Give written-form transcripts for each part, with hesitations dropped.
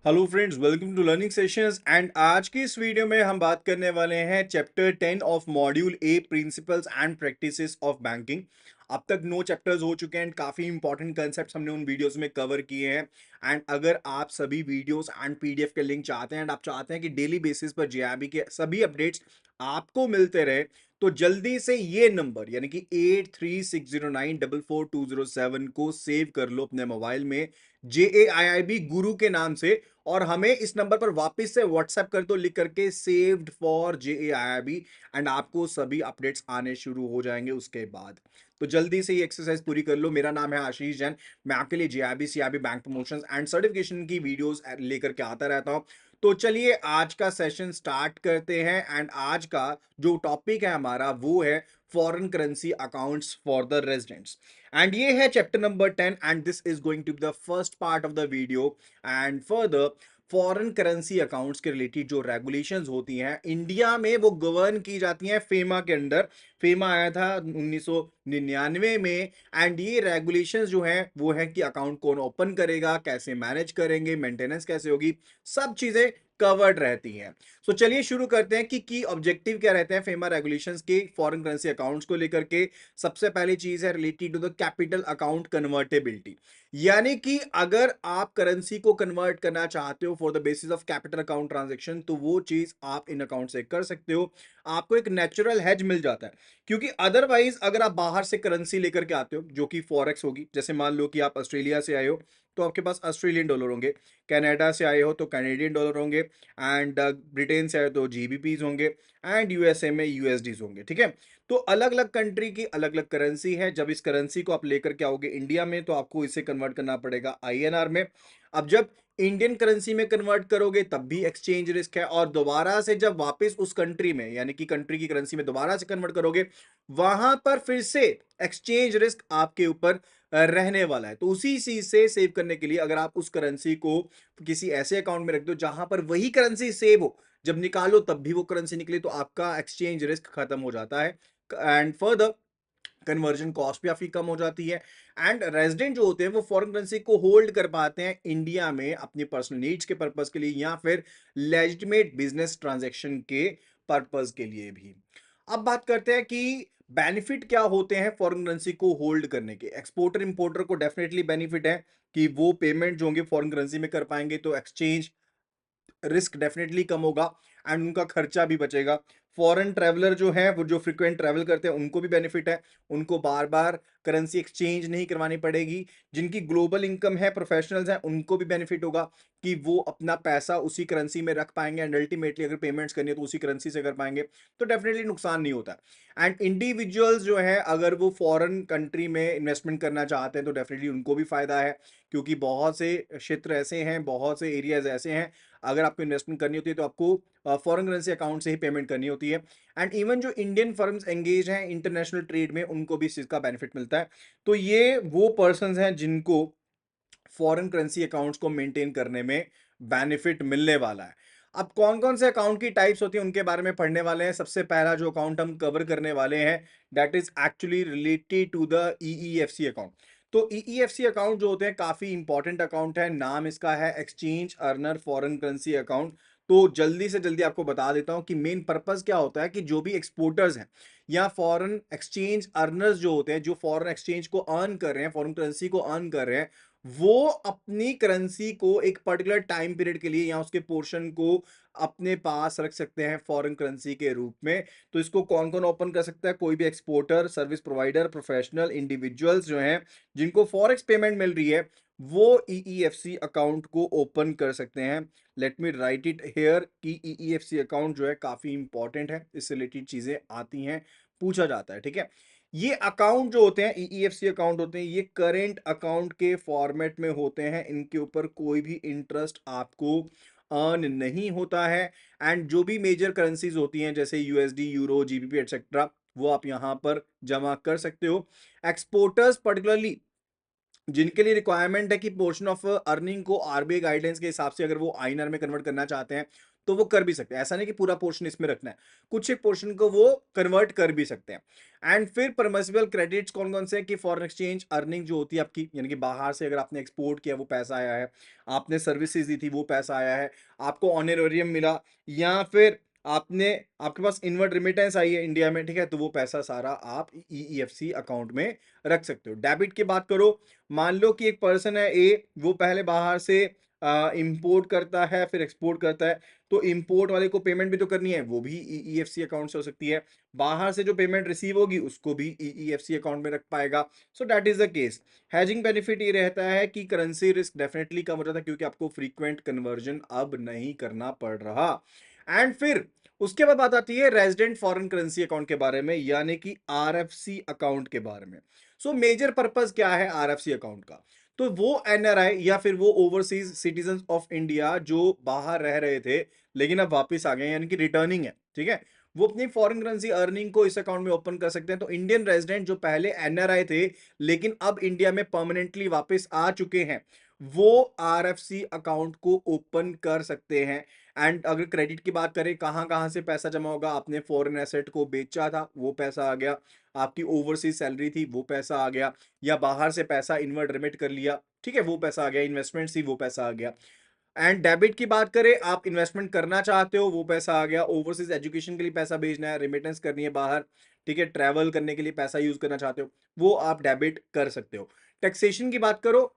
Hello friends, welcome to learning sessions. And आज की इस वीडियो में हम बात करने वाले हैं chapter 10 of module A, principles and practices of banking. अब तक 9 चैप्टर्स हो चुके हैं एंड काफी इंपॉर्टेंट कंसेप्ट्स हमने उन वीडियोस में कवर किए हैं। एंड अगर आप सभी वीडियोस एंड पीडीएफ के लिंक चाहते हैं एंड आप चाहते हैं कि डेली बेसिस पर जेआरबी के सभी अपडेट्स आपको मिलते रहे, तो जल्दी से ये नंबर यानी कि 8360944207 को सेव कर लो अपने मोबाइल में, JAIIB गुरु के नाम से। और हमें इस नंबर पर वापस से व्हाट्सएप कर दो लिख करके, सेव्ड फॉर JAIIB, एंड आपको सभी अपडेट्स आने शुरू हो जाएंगे उसके बाद। तो जल्दी से ये एक्सरसाइज पूरी कर लो। मेरा नाम है आशीष जैन। मैं आपके लिए JIB CIB bank promotions and certification की वीडियोस लेकर के आता रहता हूं। तो चलिए आज का सेशन स्टार्ट करते हैं। एंड आज का जो टॉपिक है हमारा वो है foreign currency accounts for the residents. And ये है chapter number 10 and this is going to be the first part of the video. And further, foreign currency accounts के रिलेटेड जो रेगुलेशंस होती हैं इंडिया में वो गवर्न की जाती हैं फेमा के अंडर। फेमा आया था 1999 में। एंड ये रेगुलेशंस जो हैं वो है कि अकाउंट कौन ओपन करेगा, कैसे मैनेज करेंगे, मेंटेनेंस कैसे होगी, सब चीजें कवर्ड रहती हैं। सो चलिए शुरू करते हैं कि की ऑब्जेक्टिव क्या रहते हैं फेमा रेगुलेशंस के फॉरेन करेंसी अकाउंट्स को लेकर के। सबसे पहली चीज है related to the capital account convertibility, यानी कि अगर आप करेंसी को कन्वर्ट करना चाहते हो for the basis of capital account transaction, तो वो चीज आप इन अकाउंट से कर सकते हो। आपको एक नेचुरल हेज मिल जाता है, क्योंकि अदरवाइज अगर आप बाहर से करेंसी लेकर के आते हो जो कि फॉरेक्स होगी, जैसे मान लो कि आप ऑस्ट्रेलिया से आए हो तो आपके पास ऑस्ट्रेलियन डॉलर होंगे, कनाडा से आए हो तो कैनेडियन डॉलर होंगे, एंड ब्रिटेन से आए तो जीबीपीज होंगे, एंड यूएसए में यूएसडीज होंगे। ठीक है, तो अलग अलग कंट्री की अलग अलग करेंसी है। जब इस करेंसी को आप लेकर के आओगे इंडिया में तो आपको इसे कन्वर्ट करना पड़ेगा आईएनआर में। अब जब इंडियन करेंसी में कन्वर्ट करोगे तब भी एक्सचेंज रिस्क है, और दोबारा से जब वापस उस कंट्री में यानी कि कंट्री की करेंसी में दोबारा से कन्वर्ट करोगे वहां पर फिर से एक्सचेंज रिस्क आपके ऊपर रहने वाला है। तो उसी चीज से सेव करने के लिए अगर आप उस करेंसी को किसी ऐसे अकाउंट में रख दो जहां पर वही करेंसी सेव हो, जब निकालो तब भी वो करेंसी निकले, तो आपका एक्सचेंज रिस्क खत्म हो जाता है। एंड फर्दर कन्वर्जन कॉस्ट भी काफी कम हो जाती है। एंड रेजिडेंट जो होते हैं वो फॉरेन करेंसी को होल्ड कर पाते हैं इंडिया में अपनी पर्सनल नीड्स के पर्पस के लिए या फिर लेजिटिमेट बिजनेस ट्रांजैक्शन के पर्पस के लिए भी। अब बात करते हैं कि बेनिफिट क्या होते हैं फॉरेन करेंसी को होल्ड करने के। एक्सपोर्टर इंपोर्टर को डेफिनेटली बेनिफिट है कि वो पेमेंट जो होंगे फॉरेन करेंसी में कर पाएंगे, तो एक्सचेंज रिस्क डेफिनेटली कम होगा एंड उनका खर्चा भी बचेगा। फॉरेन ट्रैवलर जो है वो जो फ्रिक्वेंट ट्रैवल करते हैं उनको भी बेनिफिट है, उनको बार बार करेंसी एक्सचेंज नहीं करवानी पड़ेगी। जिनकी ग्लोबल इनकम है, प्रोफेशनल्स हैं, उनको भी बेनिफिट होगा कि वो अपना पैसा उसी करेंसी में रख पाएंगे एंड अल्टीमेटली अगर पेमेंट्स करनी है तो उसी करेंसी से कर पाएंगे, तो डेफिनेटली नुकसान नहीं होता। एंड इंडिविजुअल्स जो है अगर वो फॉरेन कंट्री में इन्वेस्टमेंट करना चाहते हैं तो डेफिनेटली उनको भी फायदा है, क्योंकि बहुत से क्षेत्र ऐसे हैं, बहुत से एरियाज ऐसे हैं, अगर आपको इन्वेस्टमेंट करनी होती है तो आपको फॉरेन करेंसी अकाउंट से ही पेमेंट करनी होती है। एंड इवन जो इंडियन फर्म्स एंगेज हैं इंटरनेशनल ट्रेड में उनको भी इस चीज का बेनिफिट मिलता है। तो ये वो पर्सन हैं जिनको फॉरेन करेंसी अकाउंट्स को मेंटेन करने में बेनिफिट मिलने वाला है। अब कौन कौन से अकाउंट की टाइप्स होती है उनके बारे में पढ़ने वाले हैं। सबसे पहला जो अकाउंट हम कवर करने वाले हैं that is actually related to the EEFC account. तो ईईएफसी अकाउंट जो होते हैं काफी इंपॉर्टेंट अकाउंट है। नाम इसका है exchange earner foreign currency account. तो जल्दी से जल्दी आपको बता देता हूं कि मेन पर्पस क्या होता है कि जो भी एक्सपोर्टर्स हैं या फॉरेन एक्सचेंज अर्नर्स जो होते हैं, जो फॉरेन एक्सचेंज को अर्न कर रहे हैं, फॉरेन करेंसी को अर्न कर रहे हैं, वो अपनी करेंसी को एक पर्टिकुलर टाइम पीरियड के लिए या उसके पोर्शन को अपने पास रख सकते हैं फॉरेन करेंसी के रूप में। तो इसको कौन कौन ओपन कर सकता है? कोई भी exporter, service provider, professional, individuals जो हैं जिनको फॉरेक्स पेमेंट मिल रही है वो ईईएफसी अकाउंट को ओपन कर सकते हैं। Let me right it here कि ईईएफसी अकाउंट जो है काफी इंपॉर्टेंट है, इससे रिलेटेड चीजें आती हैं, पूछा जाता है। ठीक है, ये अकाउंट जो होते हैं ईईएफसी अकाउंट होते हैं, ये करेंट अकाउंट के फॉर्मेट में होते हैं। इनके ऊपर कोई भी इंटरेस्ट आपको अर्न नहीं होता है। एंड जो भी मेजर करेंसीज होती हैं जैसे यूएसडी, यूरो, जीबीपी एटसेट्रा, वो आप यहां पर जमा कर सकते हो। एक्सपोर्टर्स पर्टिकुलरली जिनके लिए रिक्वायरमेंट है कि पोर्शन ऑफ अर्निंग को आरबीआई गाइडलाइंस के हिसाब से अगर वो आईएनआर में कन्वर्ट करना चाहते हैं तो वो कर भी सकते हैं। ऐसा नहीं कि पूरा पोर्शन इसमें रखना है, कुछ एक पोर्शन को वो कन्वर्ट कर भी सकते हैं। एंड फिर परमिसिबल क्रेडिट्स कौन-कौन से हैं कि फॉरेन एक्सचेंज अर्निंग जो होती है आपकी, यानी कि बाहर से अगर आपने एक्सपोर्ट किया वो पैसा आया है, आपने सर्विसेज दी थी वो पैसा आया है, आपको ऑनरेरियम मिला, या फिर आपने आपके पास इनवर्ड रेमिटेंस आई है इंडिया में, ठीक है? तो वो पैसा सारा आप ईईएफसी अकाउंट में रख सकते हो। डेबिट की बात करो, मान लो कि एक पर्सन है ए, वो पहले बाहर से इंपोर्ट करता है फिर एक्सपोर्ट करता है, तो इंपोर्ट वाले को पेमेंट भी तो करनी है, वो भी ईईएफसी अकाउंट से हो सकती है। बाहर से जो पेमेंट रिसीव होगी उसको भी ईईएफसी अकाउंट में रख पाएगा। So that is the case. Hedging benefit ये रहता है कि करेंसी रिस्क डेफिनेटली कम हो जाता है, क्योंकि आपको फ्रीक्वेंट कन्वर्जन अब नहीं करना पड़ रहा। एंड फिर उसके बाद बात आती है रेजिडेंट फॉरेन करेंसी अकाउंट के बारे में, यानी कि आरएफसी अकाउंट के बारे में। सो मेजर पर्पस क्या है आरएफसी अकाउंट का? तो वो एनआरआई या फिर वो ओवरसीज सिटीजन ऑफ इंडिया जो बाहर रह रहे थे लेकिन अब वापस आ गए, यानी कि रिटर्निंग है, ठीक है? वो अपनी फॉरेन करेंसी अर्निंग को इस अकाउंट में ओपन कर सकते हैं। तो इंडियन रेजिडेंट जो पहले एनआरआई थे लेकिन अब इंडिया में परमानेंटली वापस आ चुके हैं, वो आरएफसी अकाउंट को ओपन कर सकते हैं। एंड अगर क्रेडिट की बात करें, कहां कहां से पैसा जमा होगा? आपने फॉरेन एसेट को बेचा था, वो पैसा आ गया, आपकी ओवरसीज सैलरी थी, वो पैसा आ गया, या बाहर से पैसा इनवर्ड रिमिट कर लिया, ठीक है, वो पैसा आ गया, इन्वेस्टमेंट थी वो पैसा आ गया। एंड डेबिट की बात करें, आप इन्वेस्टमेंट करना चाहते हो, वो पैसा आ गया, ओवरसीज एजुकेशन के लिए पैसा भेजना है, रेमिटेंस करनी है बाहर, ठीक है, ट्रैवल करने के लिए पैसा यूज करना चाहते हो, वो आप डेबिट कर सकते हो। टैक्सेशन की बात करो,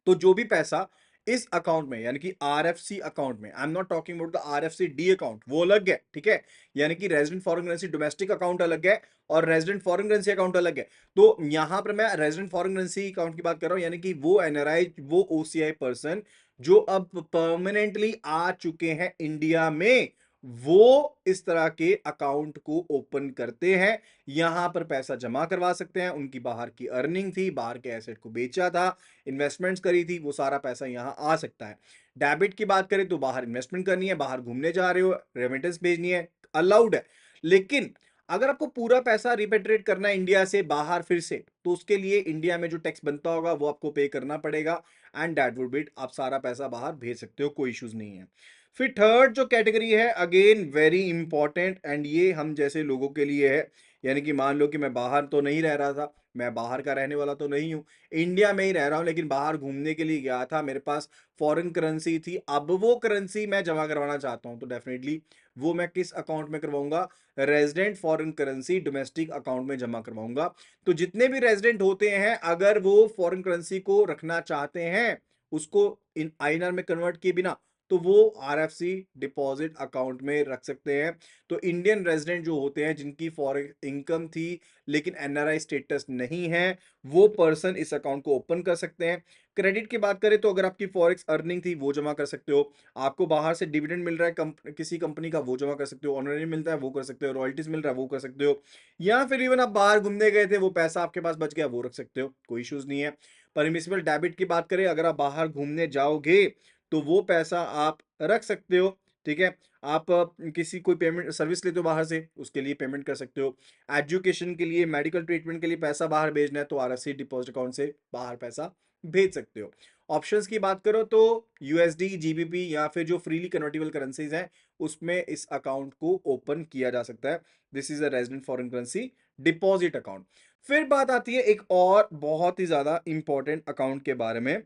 तो जो भी पैसा इस अकाउंट में, यानी कि आरएफसी अकाउंट में, I am not talking about the RFC D account, वो अलग है, ठीक है? यानी कि resident foreign currency domestic account अलग है और रेजिडेंट फॉरेन करेंसी अकाउंट अलग है। तो यहां पर मैं रेजिडेंट फॉरेन करेंसी अकाउंट की बात कर रहा हूं, यानी कि वो एनआरआई, वो ओसीआई पर्सन जो अब परमानेंटली आ चुके हैं इंडिया में, वो इस तरह के अकाउंट को ओपन करते हैं, यहां पर पैसा जमा करवा सकते हैं। उनकी बाहर की अर्निंग थी, बाहर के एसेट को बेचा था, इन्वेस्टमेंट्स करी थी, वो सारा पैसा यहां आ सकता है। डेबिट की बात करें तो बाहर इन्वेस्टमेंट करनी है, बाहर घूमने जा रहे हो, रेमिटेंस भेजनी है, अलाउड है। लेकिन अगर आपको पूरा पैसा रिपेट्रिएट करना है इंडिया से बाहर फिर से, तो उसके लिए इंडिया में जो टैक्स बनता होगा वो आपको पे करना पड़ेगा। एंड दैट वुड बी, आप सारा पैसा बाहर भेज सकते हो, कोई इश्यूज नहीं है। फिर थर्ड जो कैटेगरी है, अगेन वेरी इंपॉर्टेंट, एंड ये हम जैसे लोगों के लिए है। यानी कि मान लो कि मैं बाहर तो नहीं रह रहा था, मैं बाहर का रहने वाला तो नहीं हूं, इंडिया में ही रह रहा हूं, लेकिन बाहर घूमने के लिए गया था, मेरे पास फॉरेन करेंसी थी, अब वो करेंसी मैं जमा करवाना चाहता हूं, तो डेफिनेटली वो मैं किस अकाउंट में करवाऊंगा? Resident foreign currency domestic account में जमा करवाऊंगा। तो जितने भी रेजिडेंट होते हैं, अगर वो फॉरेन करेंसी को रखना चाहते हैं, उसको इन आईएनआर में कन्वर्ट किए बिना, तो वो आरएफसी डिपॉजिट अकाउंट में रख सकते हैं। तो इंडियन रेजिडेंट जो होते हैं, जिनकी फॉरेन इनकम थी लेकिन एनआरआई स्टेटस नहीं है, वो पर्सन इस अकाउंट को ओपन कर सकते हैं। क्रेडिट की बात करें तो अगर आपकी फॉरेक्स अर्निंग थी वो जमा कर सकते हो, आपको बाहर से डिविडेंड मिल रहा है किसी कंपनी का, वो जमा कर सकते हो, ऑनरेरी मिलता है वो कर सकते हो, रॉयल्टीज मिल रहा है वो कर सकते हो, या फिर इवन आप बाहर घूमने गए थे, वो पैसा आपके पास बच गया, वो रख सकते हो, कोई इश्यूज नहीं है। परमिसिबल डेबिट की बात करें, अगर आप बाहर घूमने जाओगे तो वो पैसा आप रख सकते हो, ठीक है? आप किसी कोई पेमेंट सर्विस लेते हो बाहर से, उसके लिए पेमेंट कर सकते हो। एजुकेशन के लिए, मेडिकल ट्रीटमेंट के लिए पैसा बाहर भेजना है, तो आरएससी डिपॉजिट अकाउंट से बाहर पैसा भेज सकते हो। ऑप्शंस की बात करो तो यूएसडी, जीबीपी या फिर जो फ्रीली कन्वर्टेबल करेंसीज हैं, उसमें इस अकाउंट को ओपन किया जा सकता है। This is a resident foreign currency deposit account. फिर बात आती है एक और बहुत ही ज्यादा इंपॉर्टेंट अकाउंट के बारे में,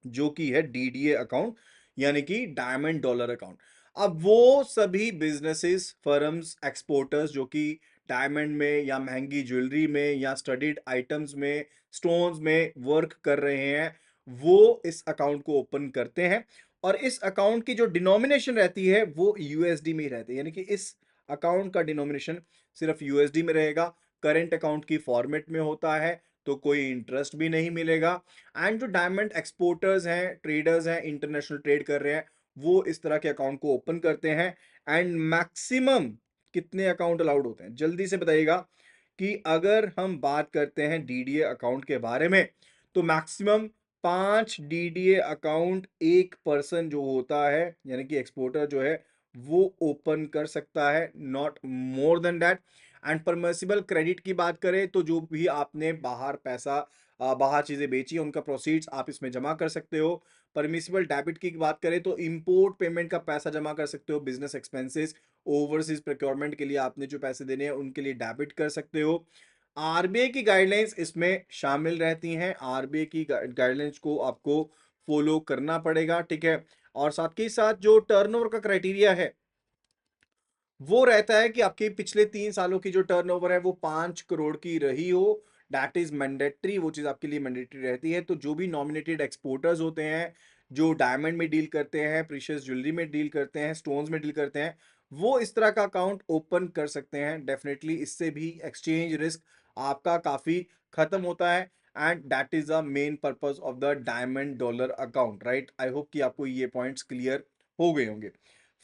जो कि है डीडीए अकाउंट, यानी कि डायमंड डॉलर अकाउंट। अब वो सभी बिजनेसेस, फर्म्स, एक्सपोर्टर्स जो कि डायमंड में या महंगी ज्वेलरी में या स्टडीड आइटम्स में, स्टोन्स में वर्क कर रहे हैं, वो इस अकाउंट को ओपन करते हैं। और इस अकाउंट की जो डिनोमिनेशन रहती है वो यूएसडी में ही रहती है, यानी कि इस अकाउंट का डिनोमिनेशन सिर्फ यूएसडी में रहेगा। करेंट अकाउंट की फॉर्मेट में होता है, तो कोई इंटरेस्ट भी नहीं मिलेगा। एंड जो डायमंड एक्सपोर्टर्स हैं, ट्रेडर्स हैं, इंटरनेशनल ट्रेड कर रहे हैं, वो इस तरह के अकाउंट को ओपन करते हैं। एंड मैक्सिमम कितने अकाउंट अलाउड होते हैं, जल्दी से बताइएगा? कि अगर हम बात करते हैं डीडीए अकाउंट के बारे में, तो मैक्सिमम 5 डीडीए अकाउंट एक पर्सन जो होता है, यानी कि एक्सपोर्टर जो है, वो ओपन कर सकता है, not more than that. And permissible credit की बात करें तो जो भी आपने बाहर पैसा बाहर चीज़ें बेची हैं, उनका प्रोसीड्स आप इसमें जमा कर सकते हो। परमिसिबल डेबिट की बात करें तो इम्पोर्ट पेमेंट का पैसा जमा कर सकते हो, बिज़नेस एक्सपेंसेस, ओवरसीज़ प्रोक्योरमेंट के लिए आपने जो पैसे देने हैं, उनके लिए डेबिट कर सकते हो। आरबीआई की गाइडलाइंस इसमें शामिल रहती हैं, आरबीआई की गाइडलाइंस को आपको फॉलो करना पड़ेगा, ठीक है? और साथ ही साथ जो टर्नओवर का क्राइटेरिया है, वो रहता है कि आपके पिछले 3 सालों की जो टर्नओवर है वो 5 करोड़ की रही हो, दैट इज़ मैंडेटरी, वो चीज़ आपके लिए मैंडेटरी रहती है। तो जो भी नॉमिनेटेड एक्सपोर्टर्स होते हैं, जो डायमंड में डील करते हैं, प्रीशियस ज्वेलरी में डील करते हैं, स्टोन्स में डील करते हैं, वो इस तरह का अकाउंट ओपन कर सकते हैं। डेफिनिटली इससे भी एक्सचेंज रिस्क आपका काफ़ी खत्म होता है and that is the main purpose of the diamond dollar account, right? I hope कि आपको ये पॉइंट्स क्लियर हो गए होंगे।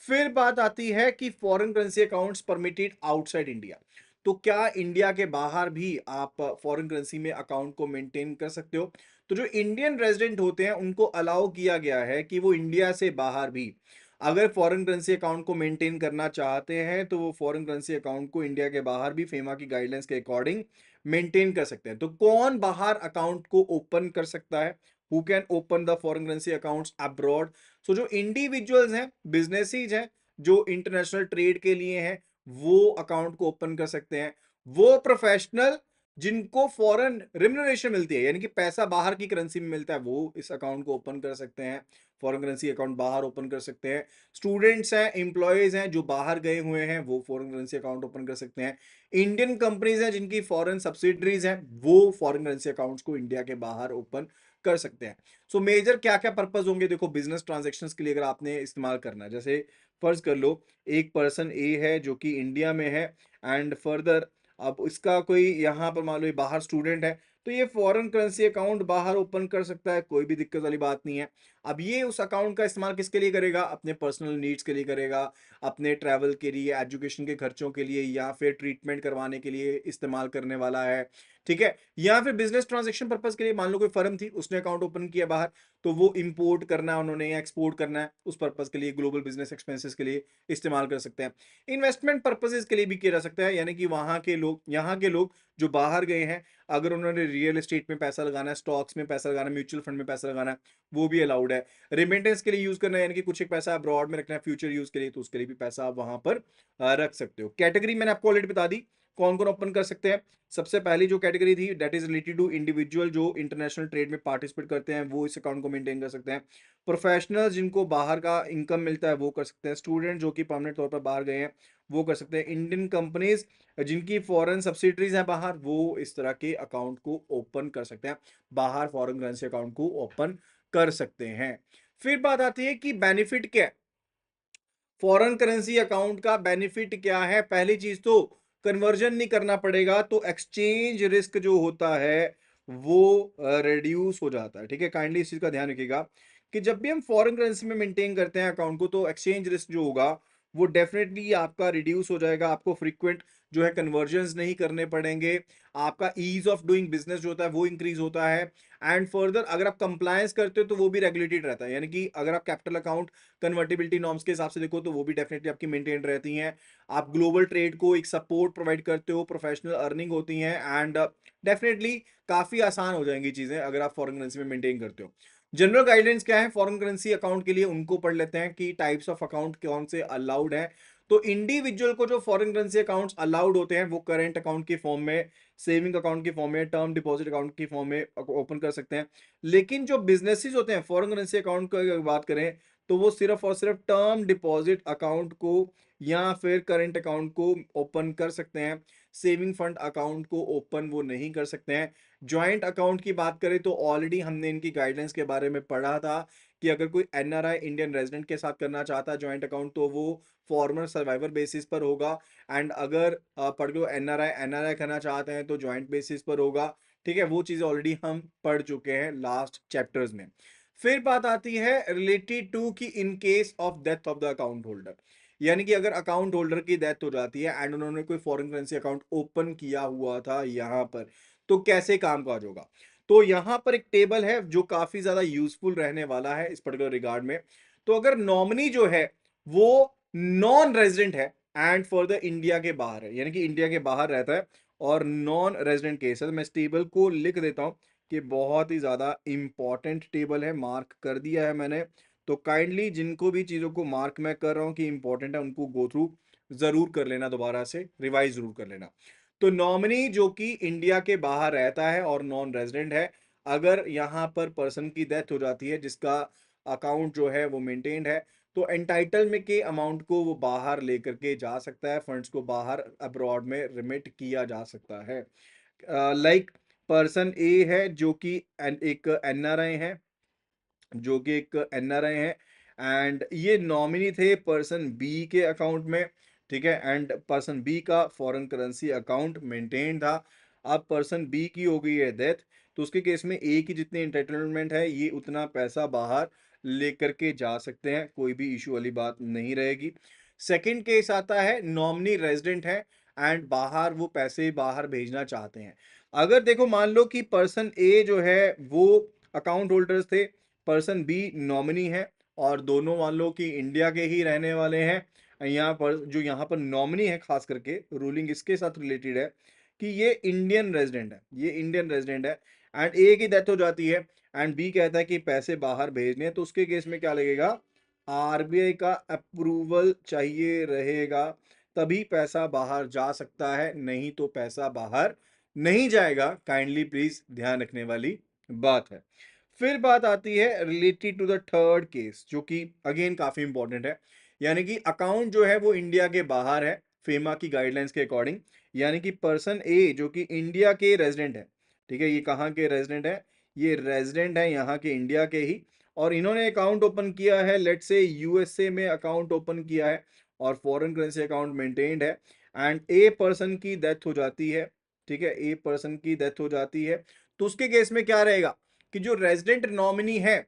फिर बात आती है कि foreign currency accounts permitted outside India. तो क्या इंडिया के बाहर भी आप फॉरेन करेंसी में अकाउंट को मेंटेन कर सकते हो? तो जो इंडियन रेजिडेंट होते हैं उनको अलाउ किया गया है कि वो इंडिया से बाहर भी अगर फॉरेन करेंसी अकाउंट को मेंटेन करना चाहते हैं तो वो फॉरेन करेंसी अकाउंट को इंडिया के बाहर भी फेमा की गाइडलाइंस के अकॉर्डिंग मेंटेन कर सकते हैं। तो कौन बाहर अकाउंट को ओपन कर सकता है? Who can open the foreign currency accounts abroad? So जो इंडिविजुअल्स हैं, बिजनेसीज हैं, जो इंटरनेशनल ट्रेड के लिए हैं, वो अकाउंट को ओपन कर सकते हैं। वो प्रोफेशनल जिनको फॉरेन रिम्यूनरेशन मिलती है, यानी कि पैसा बाहर की करेंसी में मिलता है, वो इस अकाउंट को ओपन कर सकते हैं। फॉरेन करेंसी अकाउंट बाहर ओपन कर सकते हैं। स्टूडेंट्स हैं, एम्प्लॉयज हैं जो बाहर गए हुए हैं, वो फॉरेन करेंसी अकाउंट ओपन कर सकते हैं। इंडियन कंपनीज हैं जिनकी फॉरेन सब्सिडरीज हैं, वो फॉरेन करेंसी अकाउंट्स को इंडिया के बाहर ओपन कर सकते हैं। सो मेजर क्या क्या पर्पस होंगे? देखो, बिजनेस ट्रांजेक्शन्स के लिए अगर आपने इस्तेमाल करना है, जैसे फर्ज कर लो एक पर्सन ए है जो कि इंडिया में है एंड फर्दर अब इसका कोई यहाँ पर मान लो ये बाहर स्टूडेंट है, तो ये फॉरेन करेंसी अकाउंट बाहर ओपन कर सकता है, कोई भी दिक्कत वाली बात नहीं है। अब ये उस अकाउंट का इस्तेमाल किसके लिए करेगा? अपने पर्सनल नीड्स के लिए करेगा, अपने ट्रैवल के लिए, एजुकेशन के खर्चों के लिए, या फिर ट्रीटमेंट करवाने के लिए इस्तेमाल करने वाला है, ठीक है? या फिर बिजनेस ट्रांजेक्शन पर्पस के लिए, मान लो कोई फर्म थी उसने अकाउंट ओपन किया बाहर, तो वो इंपोर्ट करना है उन्होंने या एक्सपोर्ट करना है, उस पर्पस के लिए, ग्लोबल बिजनेस एक्सपेंसेस के लिए इस्तेमाल कर सकते हैं। इन्वेस्टमेंट पर्पसेस के लिए भी किया जा सकता है, यानी कि वहां के लोग, यहाँ के लोग जो बाहर गए हैं, अगर उन्होंने रियल एस्टेट में पैसा लगाना है, स्टॉक्स में पैसा लगाना है, म्यूचुअल फंड में पैसा लगाना है, वो भी अलाउड है। रिमिटेंस के लिए यूज करना है, यानी कि कुछ एक पैसा अब्रॉड में रखना है फ्यूचर यूज के लिए, तो उसके लिए भी पैसा आप वहां पर रख सकते हो। कैटेगरी मैंने आपको ऑलरेडी बता दी कौन कौन ओपन कर सकते हैं। सबसे पहली जो कैटेगरी थी that is related to individual जो इंटरनेशनल ट्रेड में पार्टिसिपेट करते हैं, वो इस अकाउंट को मेंटेन कर सकते हैं। प्रोफेशनल्स जिनको बाहर का इनकम मिलता है वो कर सकते हैं। स्टूडेंट जो कि परमानेंट तौर पर बाहर गए हैं वो कर सकते हैं। इंडियन कंपनीज जिनकी फॉरेन सब्सिडरीज हैं बाहर, वो इस तरह के अकाउंट को ओपन कर सकते हैं, बाहर फॉरेन करेंसी अकाउंट को ओपन कर सकते हैं। फिर बात आती है कि बेनिफिट क्या है? फॉरेन करेंसी अकाउंट का बेनिफिट क्या है? पहली चीज तो कन्वर्जन नहीं करना पड़ेगा, तो एक्सचेंज रिस्क जो होता है वो रिड्यूस हो जाता है, ठीक है? काइंडली इस चीज का ध्यान रखिएगा कि जब भी हम फॉरेन करेंसी में मेंटेन करते हैं अकाउंट को, तो एक्सचेंज रिस्क जो होगा वो डेफिनेटली आपका रिड्यूस हो जाएगा। आपको फ्रीक्वेंट जो है कन्वर्जन नहीं करने पड़ेंगे, आपका ईज ऑफ डूइंग बिजनेस जो होता है वो इंक्रीज होता है। एंड फर्दर अगर आप कंप्लायंस करते हो तो वो भी रेगुलेटेड रहता है, यानी कि अगर आप कैपिटल अकाउंट कन्वर्टिबिलिटी नॉर्म्स के हिसाब से देखो तो वो भी डेफिनेटली आपकी मेंटेन रहती हैं। आप ग्लोबल ट्रेड को एक सपोर्ट प्रोवाइड करते हो, प्रोफेशनल अर्निंग होती हैं एंड डेफिनेटली काफी आसान हो जाएंगी चीजें अगर आप फॉरेन करेंसी में मेंटेन करते हो। जनरल गाइडलाइंस क्या है फॉरेन करेंसी अकाउंट के लिए, उनको पढ़ लेते हैं कि टाइप्स ऑफ अकाउंट कौन से अलाउड है। तो इंडिविजुअल को जो फॉरेन करेंसी अकाउंट्स अलाउड होते हैं वो करेंट अकाउंट की फॉर्म में, सेविंग अकाउंट की फॉर्म में, टर्म डिपॉजिट अकाउंट की फॉर्म में ओपन कर सकते हैं। लेकिन जो बिजनेसेस होते हैं फॉरेन करेंसी अकाउंट की अगर बात करें तो वो सिर्फ और सिर्फ टर्म डिपॉजिट अकाउंट को या फिर करंट अकाउंट को ओपन कर सकते हैं। सेविंग फंड अकाउंट को ओपन वो नहीं कर सकते हैं। ज्वाइंट अकाउंट की बात करें तो ऑलरेडी हमने इनकी गाइडलाइंस के बारे में पढ़ा था कि अगर कोई एनआरआई इंडियन रेजिडेंट के साथ करना चाहता है ज्वाइंट अकाउंट तो वो फॉर्मर सर्वाइवर बेसिस पर होगा। एंड अगर पढ़ लो एनआरआई एनआरआई करना चाहते हैं तो ज्वाइंट बेसिस पर होगा। ठीक है, वो चीजें ऑलरेडी हम पढ़ चुके हैं लास्ट चैप्टर्स में। फिर बात आती है रिलेटेड टू कि in case of death of the account holder, यानी कि अगर अकाउंट होल्डर की डेथ हो जाती है एंड उन्होंने कोई फॉरेन करेंसी अकाउंट ओपन किया हुआ था यहाँ पर, तो कैसे कामकाज होगा? तो यहाँ पर एक टेबल है जो काफी ज्यादा यूजफुल रहने वाला है इस पर्टिकुलर रिगार्ड में। तो अगर नॉमिनी जो है वो नॉन रेजिडेंट है एंड फॉर द इंडिया के बाहर है, यानी कि इंडिया के बाहर रहता है और नॉन रेजिडेंट केस है, तो मैं इस टेबल को लिख देता हूं कि बहुत ही ज़्यादा इम्पोर्टेंट टेबल है, मार्क कर दिया है मैंने। तो काइंडली जिनको भी चीज़ों को मार्क मैं कर रहा हूँ कि इम्पोर्टेंट है, उनको गो थ्रू ज़रूर कर लेना, दोबारा से रिवाइज़ ज़रूर कर लेना। तो नॉमिनी जो कि इंडिया के बाहर रहता है और नॉन रेज़िडेंट है, अगर यहाँ पर पर्सन की डेथ हो जाती है जिसका अकाउंट जो है वो मेंटेन्ड है, तो एंटाइटलमेंट के अमाउंट को वो बाहर लेकर के जा सकता है, फंड्स को बाहर अब्रॉड में रिमिट किया जा सकता है। लाइक पर्सन ए है जो कि एक एनआरआई है, जो कि एक एनआरआई है, एंड ये नॉमिनी थे पर्सन बी के अकाउंट में, ठीक है, एंड पर्सन बी का फॉरेन करेंसी अकाउंट मेंटेन था। अब पर्सन बी की हो गई है डेथ, तो उसके केस में ए की जितनी एंटाइटलमेंट है ये उतना पैसा बाहर लेकर के जा सकते हैं, कोई भी इशू वाली बात नहीं रहेगी। सेकंड केस आता है नॉमिनी रेजिडेंट है एंड बाहर वो पैसे बाहर भेजना चाहते हैं। अगर देखो मान लो कि पर्सन ए जो है वो अकाउंट होल्डर्स थे, पर्सन बी नॉमिनी है, और दोनों मान लो कि इंडिया के ही रहने वाले हैं। यहाँ पर जो यहाँ पर नॉमिनी है, खास करके रूलिंग इसके साथ रिलेटेड है कि ये इंडियन रेजिडेंट है, ये इंडियन रेजिडेंट है, एंड ए की डेथ हो जाती है एंड बी कहता है कि पैसे बाहर भेजने हैं, तो उसके केस में क्या लगेगा, आरबीआई का अप्रूवल चाहिए रहेगा, तभी पैसा बाहर जा सकता है, नहीं तो पैसा बाहर नहीं जाएगा। काइंडली प्लीज ध्यान रखने वाली बात है। फिर बात आती है related to the third case, जो कि अगेन काफी इंपॉर्टेंट है, यानी कि अकाउंट जो है वो इंडिया के बाहर है फेमा की गाइडलाइंस के अकॉर्डिंग, यानी कि पर्सन ए जो कि इंडिया के रेजिडेंट है, ठीक है, ये कहाँ के रेजिडेंट है, ये रेजिडेंट है यहाँ के इंडिया के ही, और इन्होंने अकाउंट ओपन किया है, लेट से यूएसए में अकाउंट ओपन किया है और फॉरेन करेंसी अकाउंट मेंटेन्ड है, एंड ए पर्सन की डेथ हो जाती है, ठीक है, ए पर्सन की डेथ हो जाती है, तो उसके केस में क्या रहेगा कि जो रेजिडेंट नॉमिनी है,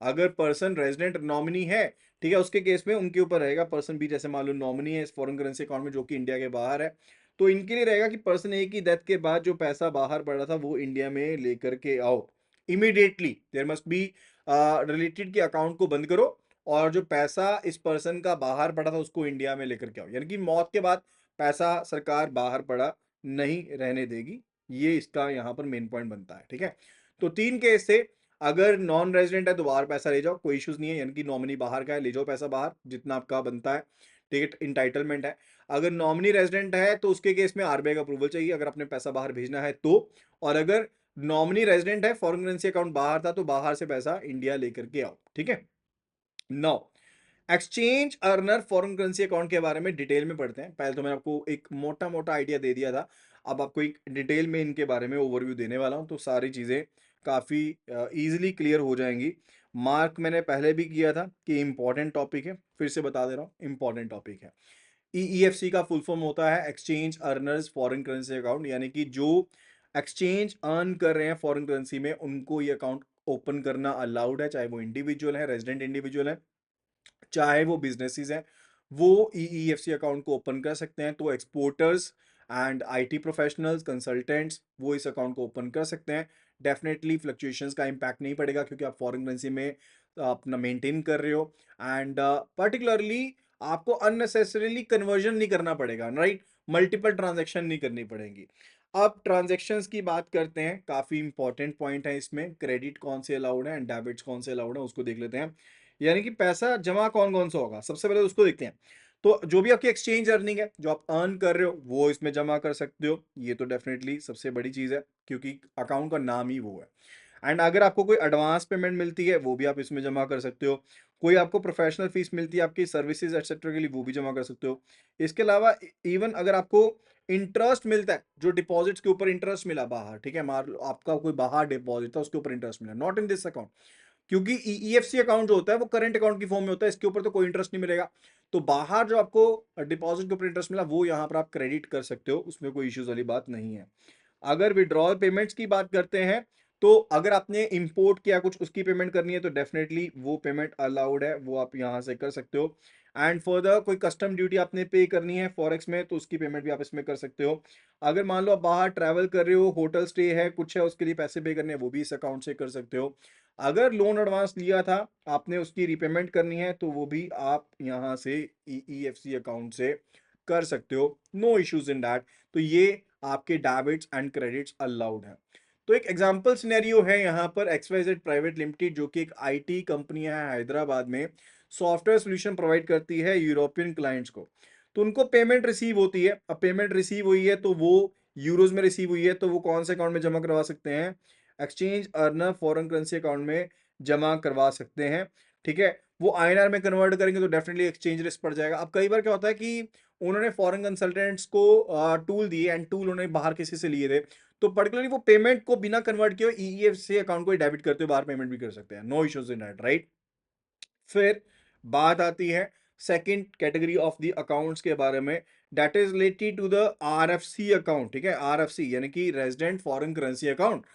अगर पर्सन रेजिडेंट नॉमिनी है, ठीक है, उसके केस में उनके ऊपर रहेगा, पर्सन बी जैसे मान लो नॉमिनी है इस फॉरेन करेंसी अकाउंट में जो कि इंडिया के बाहर है, तो इनके लिए रहेगा कि पर्सन ए की डेथ के बाद जो पैसा बाहर पड़ा था वो इंडिया में लेकर के आओ immediately, there must be related के अकाउंट को बंद करो और जो पैसा इस पर्सन का बाहर पड़ा था उसको इंडिया में लेकर के आओ, यानी कि मौत के बाद पैसा सरकार बाहर पड़ा नहीं रहने देगी, ये इसका यहाँ पर मेन पॉइंट बनता है, ठीक है। तो तीन केस थे, अगर नॉन रेजिडेंट है तो बाहर पैसा ले जाओ, कोई इश्यूज नहीं है, यानी कि नॉमिनी बाहर का है, ले जाओ पैसा बाहर जितना आपका बनता है, टिकट इंटाइटलमेंट है। अगर नॉमिनी रेजिडेंट है तो उसके केस में आरबीआई का अप्रूवल चाहिए अगर अपने पैसा बाहर भेजना है तो, और अगर नॉमिनी रेजिडेंट है, फॉरेन करेंसी अकाउंट बाहर था, तो बाहर से पैसा इंडिया लेकर के आओ, ठीक है। Now, exchange earner foreign currency account के बारे में डिटेल में पढ़ते हैं। पहले तो मैंने आपको एक मोटा मोटा आइडिया दे दिया था, अब आपको एक डिटेल में इनके बारे में ओवरव्यू देने वाला हूं, तो सारी चीजें काफी इजीली क्लियर हो जाएंगी। मार्क मैंने पहले भी किया था कि इंपॉर्टेंट टॉपिक है, फिर से बता दे रहा हूं, इंपॉर्टेंट टॉपिक है। ईईएफसी का फुल फॉर्म होता है exchange earners foreign currency account, यानी कि जो एक्सचेंज अर्न कर रहे हैं फॉरेन करेंसी में उनको ये अकाउंट ओपन करना अलाउड है, चाहे वो इंडिविजुअल है, रेजिडेंट इंडिविजुअल है, चाहे वो बिजनेसेस हैं, वो ईईएफसी अकाउंट को ओपन कर सकते हैं। तो exporters and IT professionals, consultants, वो इस अकाउंट को ओपन कर सकते हैं। डेफिनेटली फ्लक्चुएशंस का इम्पैक्ट नहीं पड़ेगा क्योंकि आप फॉरेन करेंसी में अपना मेंटेन कर रहे हो, एंड पर्टिकुलरली आपको अननेसेसरीली कन्वर्जन नहीं करना पड़ेगा, राइट, मल्टीपल ट्रांजेक्शन नहीं करनी पड़ेगी। अब ट्रांजेक्शन्स की बात करते हैं, काफी इंपॉर्टेंट पॉइंट है इसमें, क्रेडिट कौन से अलाउड है एंड डेबिट्स कौन से अलाउड है उसको देख लेते हैं, यानी कि पैसा जमा कौन कौन सा होगा, सबसे पहले उसको देखते हैं। तो जो भी आपकी एक्सचेंज अर्निंग है, जो आप अर्न कर रहे हो, वो इसमें जमा कर सकते हो, ये तो डेफिनेटली सबसे बड़ी चीज है क्योंकि अकाउंट का नाम ही वो है। एंड अगर आपको कोई एडवांस पेमेंट मिलती है वो भी आप इसमें जमा कर सकते हो, कोई आपको प्रोफेशनल फीस मिलती है आपकी सर्विसेज एक्सेट्रा के लिए, वो भी जमा कर सकते हो। इसके अलावा इवन अगर आपको इंटरेस्ट मिलता है, जो डिपॉजिट्स के ऊपर इंटरेस्ट मिला बाहर, ठीक है, मान लो आपका कोई बाहर डिपॉजिट था उसके ऊपर इंटरेस्ट मिला, नॉट इन दिस अकाउंट, क्योंकि ईईएफसी अकाउंट जो होता है वो करंट अकाउंट की फॉर्म में होता है, इसके ऊपर तो कोई इंटरेस्ट नहीं मिलेगा। तो बाहर जो आपको डिपॉजिट के ऊपर इंटरेस्ट मिला वो यहाँ पर आप क्रेडिट कर सकते हो, उसमें कोई इश्यूज वाली बात नहीं है। अगर विड्रॉल पेमेंट्स की बात करते हैं, तो अगर आपने इंपोर्ट किया कुछ उसकी पेमेंट करनी है तो डेफिनेटली वो पेमेंट अलाउड है, वो आप यहाँ से कर सकते हो। एंड फर्दर कोई कस्टम ड्यूटी आपने पे करनी है फॉरेक्स में तो उसकी पेमेंट भी आप इसमें कर सकते हो। अगर मान लो आप बाहर ट्रैवल कर रहे हो, होटल स्टे है, कुछ है, उसके लिए पैसे पे करने हैं, वो भी इस अकाउंट से कर सकते हो। अगर लोन एडवांस लिया था आपने, उसकी रीपेमेंट करनी है, तो वो भी आप यहाँ से ईईएफसी अकाउंट से कर सकते हो, नो इश्यूज इन दैट। तो ये आपके डेबिट्स एंड क्रेडिट्स अलाउड है। तो एक एग्जांपल सिनेरियो है यहाँ पर एक्सवाईजेड प्राइवेट लिमिटेड, जो कि एक आईटी कंपनी है हैदराबाद में, सॉफ्टवेयर सॉल्यूशन प्रोवाइड करती है यूरोपियन क्लाइंट्स को। तो उनको पेमेंट रिसीव होती है। अब पेमेंट रिसीव हुई है तो वो यूरोज में रिसीव हुई है, तो वो कौन से अकाउंट में जमा करवा सकते हैं? Exchange earner foreign currency account में जमा करवा सकते हैं। ठीक है, वो आईएनआर में कन्वर्ट करेंगे तो डेफिनेटली एक्सचेंज रिस्क पड़ जाएगा। अब कई बार क्या होता है कि उन्होंने फॉरेन कंसल्टेंट्स को टूल दिए एंड टूल उन्होंने बाहर किसी से लिए थे, तो पर्टिकुलरली वो पेमेंट को बिना कन्वर्ट किए ईईएफसी अकाउंट को डेबिट करते हुए बाहर पेमेंट भी कर सकते हैं। No issues in that, right? फिर बात आती है second category of the accounts के बारे में, that is related to the RFC account. ठीक है, आरएफसी यानी कि रेजिडेंट फॉरेन करेंसी अकाउंट।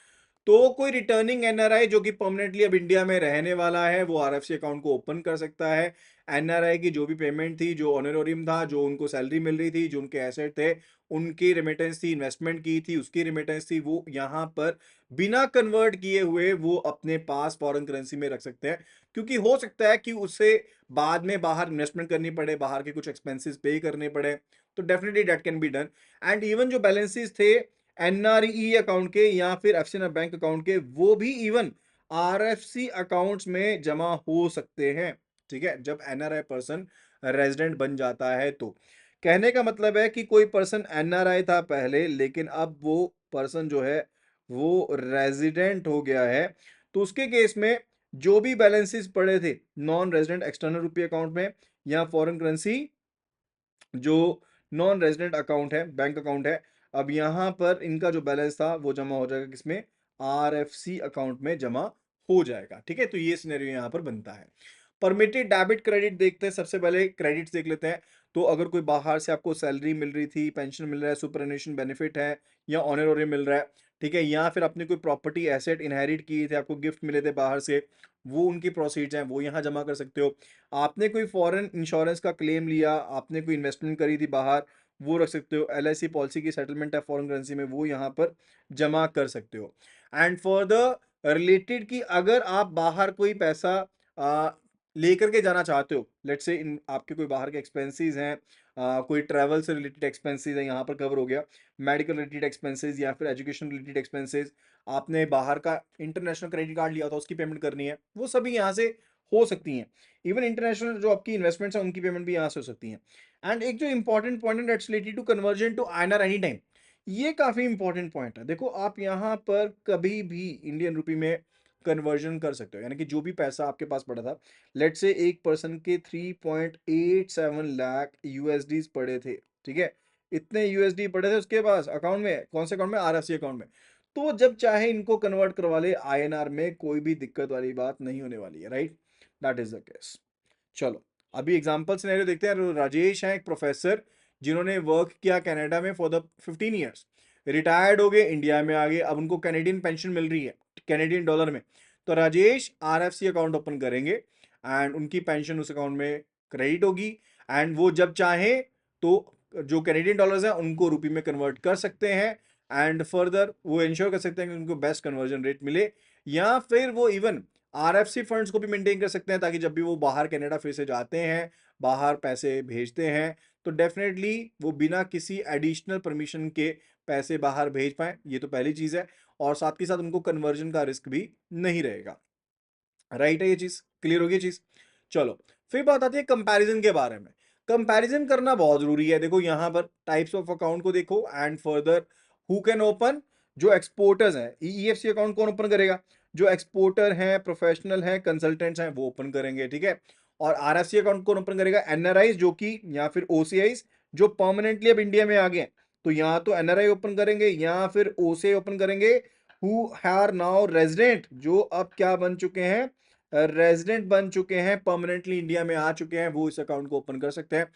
तो कोई रिटर्निंग एनआरआई जो कि परमानेंटली अब इंडिया में रहने वाला है, वो आरएफसी अकाउंट को ओपन कर सकता है। एनआरआई की जो भी पेमेंट थी, जो ऑनरोरियम था, जो उनको सैलरी मिल रही थी, जो उनके एसेट थे, उनकी रेमिटेंस थी, इन्वेस्टमेंट की थी उसकी रेमिटेंस थी, वो यहाँ पर बिना कन्वर्ट किए हुए वो अपने पास फॉरेन करेंसी में रख सकते हैं। क्योंकि हो सकता है कि उससे बाद में बाहर इन्वेस्टमेंट करनी पड़े, बाहर के कुछ एक्सपेंसेस पे करने पड़े, तो definitely that can be done. And even जो बैलेंसेस थे एनआरई अकाउंट के या फिर एफसीएन बैंक अकाउंट के, वो भी इवन आरएफसी अकाउंट्स में जमा हो सकते हैं। ठीक है, जब एनआरआई पर्सन रेजिडेंट बन जाता है तो कहने का मतलब है कि कोई पर्सन एनआरआई था पहले, लेकिन अब वो पर्सन जो है वो रेजिडेंट हो गया है, तो उसके केस में जो भी बैलेंसेस पड़े थे नॉन रेजिडेंट एक्सटर्नल रुपये अकाउंट में या फॉरेन करेंसी जो नॉन रेजिडेंट अकाउंट है, बैंक अकाउंट है, अब यहां पर इनका जो बैलेंस था वो जमा हो जाएगा किसमें? आरएफसी अकाउंट में जमा हो जाएगा। ठीक है, तो ये सिनेरियो यहां पर बनता है। परमिटेड डेबिट क्रेडिट देखते हैं, सबसे पहले क्रेडिट्स देख लेते हैं। तो अगर कोई बाहर से आपको सैलरी मिल रही थी, पेंशन मिल रहा है, सुपरएनुएशन बेनिफिट है या ऑनरोरियम मिल रहा है, ठीक है, या फिर आपने कोई प्रॉपर्टी एसेट इनहेरिट किए थे, आपको गिफ्ट मिले थे बाहर से, वो उनकी प्रोसीड्स हैं, वो यहाँ जमा कर सकते हो। आपने कोई फॉरेन इंश्योरेंस का क्लेम लिया, आपने कोई इन्वेस्टमेंट करी थी बाहर, वो रख सकते हो। एलआईसी पॉलिसी की सेटलमेंट है फॉरेन करेंसी में, वो यहाँ पर जमा कर सकते हो। एंड फॉर द रिलेटेड कि अगर आप बाहर कोई पैसा लेकर के जाना चाहते हो, लेट्स से इन आपके कोई बाहर के एक्सपेंसेस हैं, कोई ट्रैवल से रिलेटेड एक्सपेंसेस है, यहाँ पर कवर हो गया। मेडिकल रिलेटेड एक्सपेंसेस या फिर एजुकेशन रिलेटेड एक्सपेंसेस, आपने बाहर का इंटरनेशनल क्रेडिट कार्ड लिया था उसकी पेमेंट करनी है, वो सभी यहाँ से हो सकती हैं। इवन इंटरनेशनल जो आपकी इन्वेस्टमेंट्स हैं उनकी पेमेंट भी यहाँ से हो सकती हैं। एंड एक जो इंपॉर्टेंट पॉइंट है that's related to conversion to INR any time, ये काफी इंपॉर्टेंट पॉइंट है। देखो आप यहाँ पर कभी भी इंडियन रुपी में कन्वर्जन कर सकते हो, यानी कि जो भी पैसा आपके पास पड़ा था, लेट्स से एक पर्सन के 3.87 लाख यूएसडी पड़े थे। ठीक है, इतने यूएसडी पड़े थे उसके पास अकाउंट में, कौन से अकाउंट में? आरएफसी अकाउंट में। तो जब चाहे इनको कन्वर्ट करवा ले आईएनआर में, कोई भी दिक्कत वाली बात नहीं होने वाली है, right? That is the case. चलो अभी एग्जांपल सिनेरियो देखते हैं। राजेश है एक प्रोफेसर जिन्होंने वर्क किया कनाडा में फॉर द 15 ईयर्स, रिटायर्ड हो गए, इंडिया में आ गए, अब उनको कैनेडियन पेंशन मिल रही है कैनेडियन डॉलर में। तो राजेश आरएफसी अकाउंट ओपन करेंगे एंड उनकी पेंशन उस अकाउंट में क्रेडिट होगी, एंड वो जब चाहे तो जो कैनेडियन डॉलर्स हैं उनको रुपी में कन्वर्ट कर सकते हैं। एंड फर्दर वो इंश्योर कर सकते हैं कि उनको बेस्ट कन्वर्जन रेट मिले, या फिर वो इवन आरएफसी फंड्स को भी मेंटेन कर सकते हैं, ताकि जब भी वो बाहर कनाडा फिर से जाते हैं, बाहर पैसे भेजते हैं, तो डेफिनेटली वो बिना किसी एडिशनल परमिशन के पैसे बाहर भेज पाए। ये तो पहली चीज है, और साथ के साथ उनको कन्वर्जन का रिस्क भी नहीं रहेगा। राइट है, ये चीज क्लियर होगी चीज। चलो फिर बात आती है कंपैरिजन के बारे में। कंपैरिजन करना बहुत जरूरी है। देखो यहाँ पर टाइप्स ऑफ अकाउंट को देखो and further who can open. जो एक्सपोर्टर्स हैं, ईईएफसी अकाउंट कौन ओपन करेगा? जो एक्सपोर्टर हैं, प्रोफेशनल हैं, कंसल्टेंट्स हैं, वो ओपन करेंगे। ठीक है, और आरएफसी अकाउंट कौन ओपन करेगा? एनआरआई जो कि, या फिर ओसीआईज जो परमानेंटली अब इंडिया में आ गए हैं, तो यहाँ तो एनआरआई ओपन करेंगे या फिर ओसीआई ओपन करेंगे। हु आर नाउ रेजिडेंट, जो अब क्या बन चुके हैं? रेजिडेंट बन चुके हैं, परमानेंटली इंडिया में आ चुके हैं, वो इस अकाउंट को ओपन कर सकते हैं।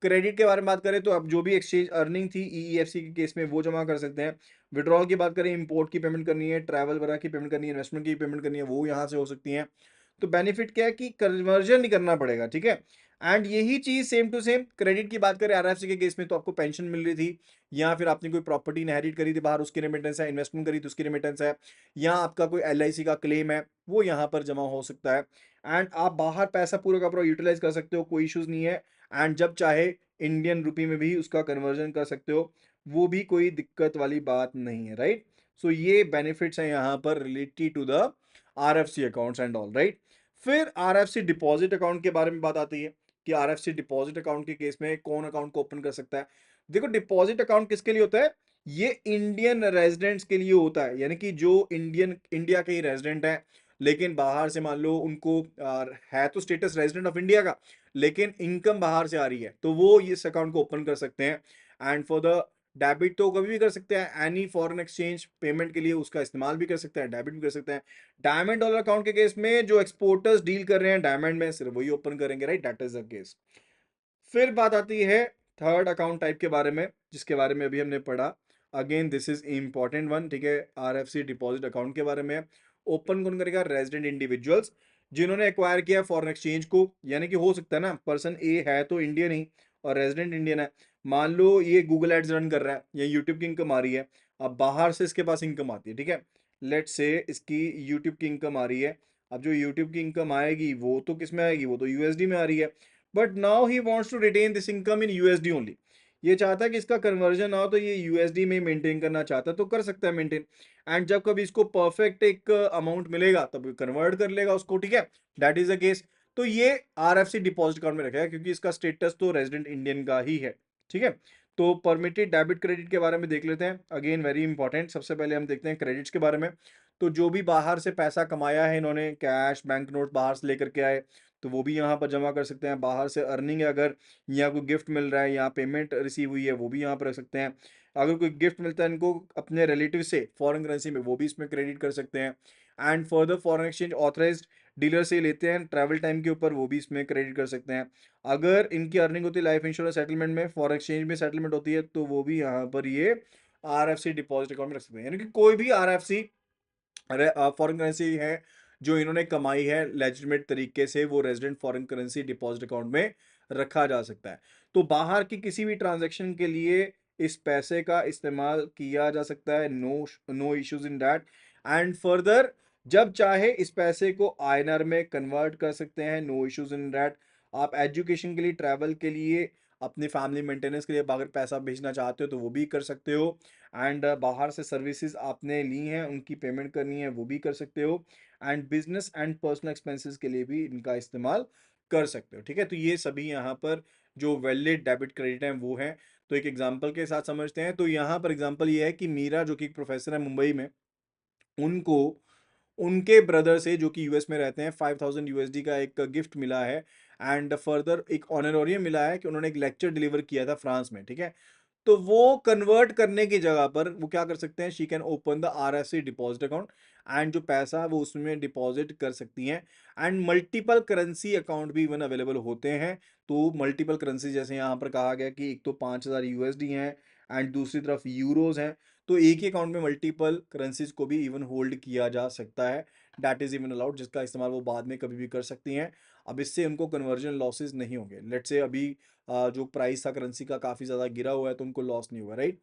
क्रेडिट के बारे में बात करें तो अब जो भी एक्सचेंज अर्निंग थी ईईएफसी के केस में वो जमा कर सकते हैं। विड्रॉल की बात करें, इंपोर्ट की पेमेंट करनी है, ट्रैवल वगैरह की पेमेंट करनी है, इन्वेस्टमेंट की पेमेंट करनी है, वो यहाँ से हो सकती है। तो बेनिफिट क्या है कि कन्वर्जन नहीं करना पड़ेगा। ठीक है, एंड यही चीज सेम टू सेम क्रेडिट की बात करें आरएफसी के केस में, तो आपको पेंशन मिल रही थी, या फिर आपने कोई प्रॉपर्टी इनहेरिट करी थी बाहर, उसकी रेमिटेंस है, इन्वेस्टमेंट करी थी उसकी रेमिटेंस है, या आपका कोई एलआईसी का क्लेम है, वो यहाँ पर जमा हो सकता है। एंड आप बाहर पैसा पूरा का पूरा यूटिलाइज कर सकते हो, कोई इश्यूज नहीं है। एंड जब चाहे इंडियन रुपी में भी उसका कन्वर्जन कर सकते हो, वो भी कोई दिक्कत वाली बात नहीं है, राइट? सो ये बेनिफिट्स हैं यहाँ पर related to the RFC accounts and all, right. फिर आरएफसी डिपॉजिट अकाउंट के बारे में बात आती है कि आरएफसी डिपॉजिट अकाउंट के केस में कौन अकाउंट को ओपन कर सकता है। देखो, डिपॉजिट अकाउंट किसके लिए होता है? ये इंडियन रेजिडेंट्स के लिए होता है, यानी कि जो इंडिया के ही रेजिडेंट हैं, लेकिन बाहर से मान लो उनको है तो स्टेटस रेजिडेंट ऑफ इंडिया का, लेकिन इनकम बाहर से आ रही है, तो वो इस अकाउंट को ओपन कर सकते हैं। एंड फॉर द डेबिट तो कभी भी कर सकते हैं, एनी फॉरेन एक्सचेंज पेमेंट के लिए उसका इस्तेमाल भी कर सकते हैं, डेबिट भी कर सकते हैं। डायमंड डॉलर अकाउंट के केस में जो एक्सपोर्टर्स डील कर रहे हैं डायमंड में, सिर्फ वही ओपन करेंगे, right, that is the case. फिर बात आती है थर्ड अकाउंट टाइप के बारे में, जिसके बारे में अभी हमने पढ़ा। Again this is important one, ठीक है। आरएफसी डिपॉजिट अकाउंट के बारे में ओपन कौन करेगा? रेजिडेंट इंडिविजुअल्स, जिन्होंने एक्वायर किया फॉरेन एक्सचेंज को, यानी कि हो सकता है ना, पर्सन ए है तो इंडियन ही और रेजिडेंट इंडियन है। मान लो ये गूगल एड्स रन कर रहा है या यूट्यूब की इनकम आ रही है, अब बाहर से इसके पास इनकम आती है, ठीक है। लेट से इसकी यूट्यूब की इनकम आ रही है। अब जो यूट्यूब की इनकम आएगी वो तो किस में आएगी? वो तो यूएसडी में आ रही है। But now he wants to retain this income in USD only. ये चाहता है कि इसका कन्वर्जन ना हो, तो ये यूएसडी में मेंटेन करना चाहता है, तो कर सकता है मेंटेन। एंड जब कभी इसको परफेक्ट एक अमाउंट मिलेगा तब कन्वर्ट कर लेगा उसको, ठीक है। That is the case. तो ये आरएफसी डिपॉजिट अकाउंट में रखेगा क्योंकि इसका स्टेटस तो रेजिडेंट इंडियन का ही है, ठीक है। तो परमिटेड डेबिट क्रेडिट के बारे में देख लेते हैं। अगेन वेरी इंपॉर्टेंट, सबसे पहले हम देखते हैं क्रेडिट्स के बारे में। तो जो भी बाहर से पैसा कमाया है इन्होंने, कैश बैंक नोट बाहर से लेकर के आए, तो वो भी यहाँ पर जमा कर सकते हैं। बाहर से अर्निंग है अगर, या कोई गिफ्ट मिल रहा है या पेमेंट रिसीव हुई है, वो भी यहाँ पर रख सकते हैं। अगर कोई गिफ्ट मिलता है इनको अपने रिलेटिव से फॉरेन करेंसी में, वो भी इसमें क्रेडिट कर सकते हैं। And further foreign exchange authorised dealer से लेते हैं ट्रैवल टाइम के ऊपर, वो भी इसमें क्रेडिट कर सकते हैं। अगर इनकी अर्निंग होती है लाइफ इंश्योरेंस सेटलमेंट में, फॉरेन एक्सचेंज में सेटलमेंट होती है, तो वो भी यहाँ पर ये आरएफसी डिपॉजिट अकाउंट में रख सकते हैं। यानी कि कोई भी आरएफसी अरे फॉरेन करेंसी है जो इन्होंने कमाई है लेजिटिमेट तरीके से, वो resident foreign currency deposit account में रखा जा सकता है। तो बाहर की किसी भी ट्रांजैक्शन के लिए इस पैसे का इस्तेमाल किया जा सकता है, no no issues in that. And further जब चाहे इस पैसे को आईएनआर में कन्वर्ट कर सकते हैं, नो इश्यूज इन दैट। आप एजुकेशन के लिए, ट्रैवल के लिए, अपनी फैमिली मेंटेनेंस के लिए अगर पैसा भेजना चाहते हो तो वो भी कर सकते हो। एंड बाहर से सर्विसेज आपने ली हैं, उनकी पेमेंट करनी है, वो भी कर सकते हो। And business and personal expenses के लिए भी इनका इस्तेमाल कर सकते हो, ठीक है। तो ये सभी यहाँ पर जो वैलिड डेबिट क्रेडिट हैं वो हैं। तो एक एग्जांपल के साथ समझते हैं। तो यहाँ पर एग्जांपल ये है कि मीरा जो कि एक प्रोफेसर है मुंबई में, उनको उनके ब्रदर से जो कि यूएस में रहते हैं 5000 यूएसडी का एक गिफ्ट मिला है। एंड फर्दर एक ऑनरोरियम मिला है कि उन्होंने एक लेक्चर डिलीवर किया था फ्रांस में, ठीक है। तो वो कन्वर्ट करने की जगह पर वो क्या कर सकते हैं? She can open the RFC deposit account and जो पैसा है वो उसमें डिपॉजिट कर सकती हैं। एंड मल्टीपल करेंसी अकाउंट भी इवन अवेलेबल होते हैं। तो मल्टीपल करेंसी जैसे यहाँ पर कहा गया कि एक तो 5000 यूएसडी हैं एंड दूसरी तरफ यूरोज हैं, तो एक ही अकाउंट में मल्टीपल करेंसीज को भी इवन होल्ड किया जा सकता है। दैट इज इवन अलाउड, जिसका इस्तेमाल वो बाद में कभी भी कर सकती हैं। अब इससे उनको कन्वर्जन लॉसेस नहीं होंगे। लेट्स से अभी जो प्राइस था करेंसी का काफ़ी ज़्यादा गिरा हुआ है तो उनको लॉस नहीं हुआ, राइट।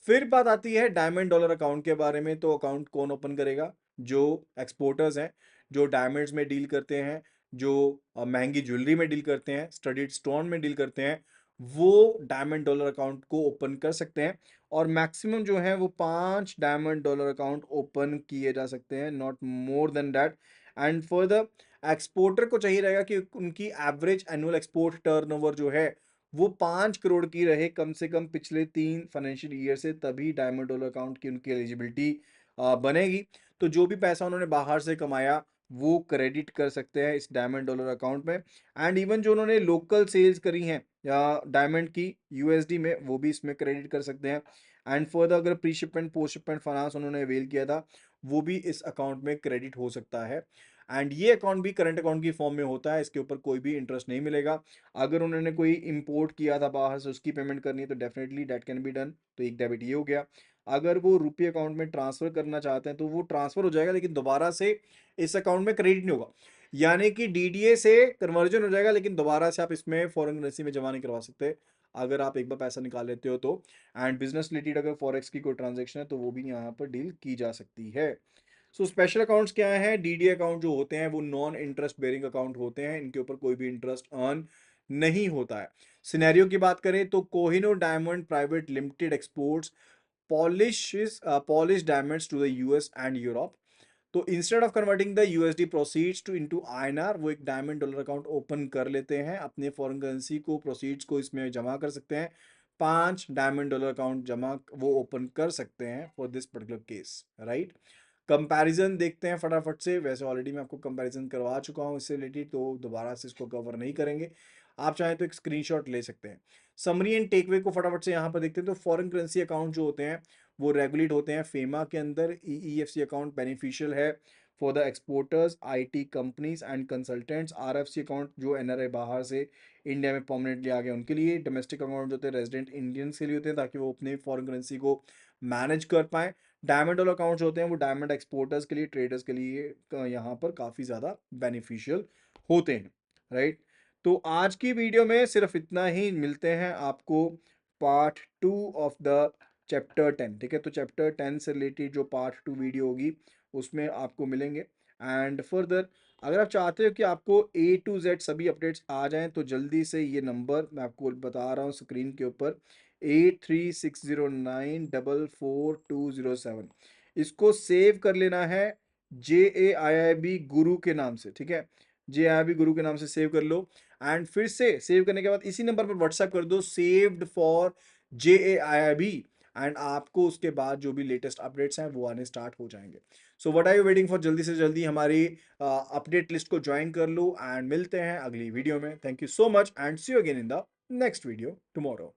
फिर बात आती है डायमंड डॉलर अकाउंट के बारे में। तो अकाउंट कौन ओपन करेगा? जो एक्सपोर्टर्स हैं, जो डायमंड्स में डील करते हैं, जो महंगी ज्वेलरी में डील करते हैं, स्टडीड स्टोन में डील करते हैं, वो डायमंड डॉलर अकाउंट को ओपन कर सकते हैं। और मैक्सिमम जो है वो 5 डायमंड डॉलर अकाउंट ओपन किए जा सकते हैं, not more than that. And further exporter को चाहिए रहेगा कि उनकी एवरेज एनुअल एक्सपोर्ट टर्नओवर जो है वो 5 करोड़ की रहे कम से कम पिछले 3 फाइनेंशियल ईयर से, तभी डायमंड डॉलर अकाउंट की उनकी एलिजिबिलिटी बनेगी। तो जो भी पैसा उन्होंने बाहर से कमाया वो क्रेडिट कर सकते हैं इस डायमंड डॉलर अकाउंट में। एंड इवन जो उन्होंने लोकल सेल्स करी हैं या डायमंड की यूएसडी में, वो भी इसमें क्रेडिट कर सकते हैं। एंड फर्दर अगर pre shipment post shipment finance उन्होंने अवेल किया था, वो भी इस अकाउंट में क्रेडिट हो सकता है। एंड ये अकाउंट भी करंट अकाउंट की फॉर्म में होता है, इसके ऊपर कोई भी इंटरेस्ट नहीं मिलेगा। अगर उन्होंने कोई इंपोर्ट किया था बाहर से, उसकी पेमेंट करनी है तो definitely that can be done. तो एक डेबिट ये हो गया। अगर वो रुपये अकाउंट में ट्रांसफर करना चाहते हैं तो वो ट्रांसफर हो जाएगा, लेकिन दोबारा से इस अकाउंट में क्रेडिट नहीं होगा। यानी कि डीडीए से कन्वर्जन हो जाएगा, लेकिन दोबारा से आप इसमें फॉरेन करेंसी में जमा नहीं करवा सकते अगर आप एक बार पैसा निकाल लेते हो तो। एंड बिजनेस रिलेटेड अगर फॉरेक्स की कोई ट्रांजेक्शन है तो वो भी यहाँ पर डील की जा सकती है। सो स्पेशल अकाउंट्स क्या है? डीडीए अकाउंट जो होते हैं वो नॉन इंटरेस्ट बेरिंग अकाउंट होते हैं, इनके ऊपर कोई भी इंटरेस्ट अर्न नहीं होता है। सिनेरियो की बात करें तो Kohinoor diamond private limited exports polish diamonds to the US and Europe. तो instead of converting the USD proceeds to into INR, वो एक डायमंड डॉलर अकाउंट ओपन कर लेते हैं, अपने फॉरेन करेंसी को प्रोसीड्स को इसमें जमा कर सकते हैं। 5 डायमंड डॉलर अकाउंट जमा वो ओपन कर सकते हैं for this particular case, right. Comparison देखते हैं फटाफट से। वैसे ऑलरेडी मैं आपको कंपैरिजन करवा चुका हूँ इससे रिलेटेड, तो दोबारा से इसको कवर नहीं करेंगे। आप चाहें तो एक स्क्रीनशॉट ले सकते हैं। समरी एंड टेकअवे को फटाफट से यहाँ पर देखते हैं। तो फॉरेन करेंसी अकाउंट जो होते हैं वो रेगुलेट होते हैं फेमा के अंदर। ईईएफसी अकाउंट बेनिफिशियल है for the exporters, IT companies and consultants. RFC account जो एनआरआई बाहर से इंडिया में परमानेंटली आ गए उनके लिए। डोमेस्टिक अकाउंट जो होते हैं रेजिडेंट इंडियंस के लिए होते हैं, ताकि वो अपने फॉरेन करेंसी को मैनेज कर पाएं। डायमंड डॉलर अकाउंट्स होते हैं वो डायमंड एक्सपोर्टर्स के लिए, ट्रेडर्स के लिए यहाँ पर काफ़ी ज़्यादा बेनिफिशियल होते हैं, राइट। तो आज की वीडियो में सिर्फ इतना ही। मिलते हैं आपको पार्ट 2 ऑफ द चैप्टर 10, ठीक है। तो चैप्टर 10 से रिलेटेड जो पार्ट 2 वीडियो होगी उसमें आपको मिलेंगे। एंड फर्दर अगर आप चाहते हो कि आपको A to Z सभी अपडेट्स आ जाएं, तो जल्दी से ये नंबर मैं आपको बता रहा हूँ स्क्रीन के ऊपर, 8360944207, इसको सेव कर लेना है JAIIB गुरु के नाम से, ठीक है। JAIIB गुरु के नाम से सेव कर लो। एंड फिर से सेव करने के बाद इसी नंबर पर व्हाट्सएप कर दो सेव्ड फॉर JAIIB, एंड आपको उसके बाद जो भी लेटेस्ट अपडेट्स हैं वो आने स्टार्ट हो जाएंगे। So what are you waiting for? जल्दी से जल्दी हमारी अपडेट लिस्ट को ज्वाइन कर लो। एंड मिलते हैं अगली वीडियो में। Thank you so much and see you again in the next video tomorrow.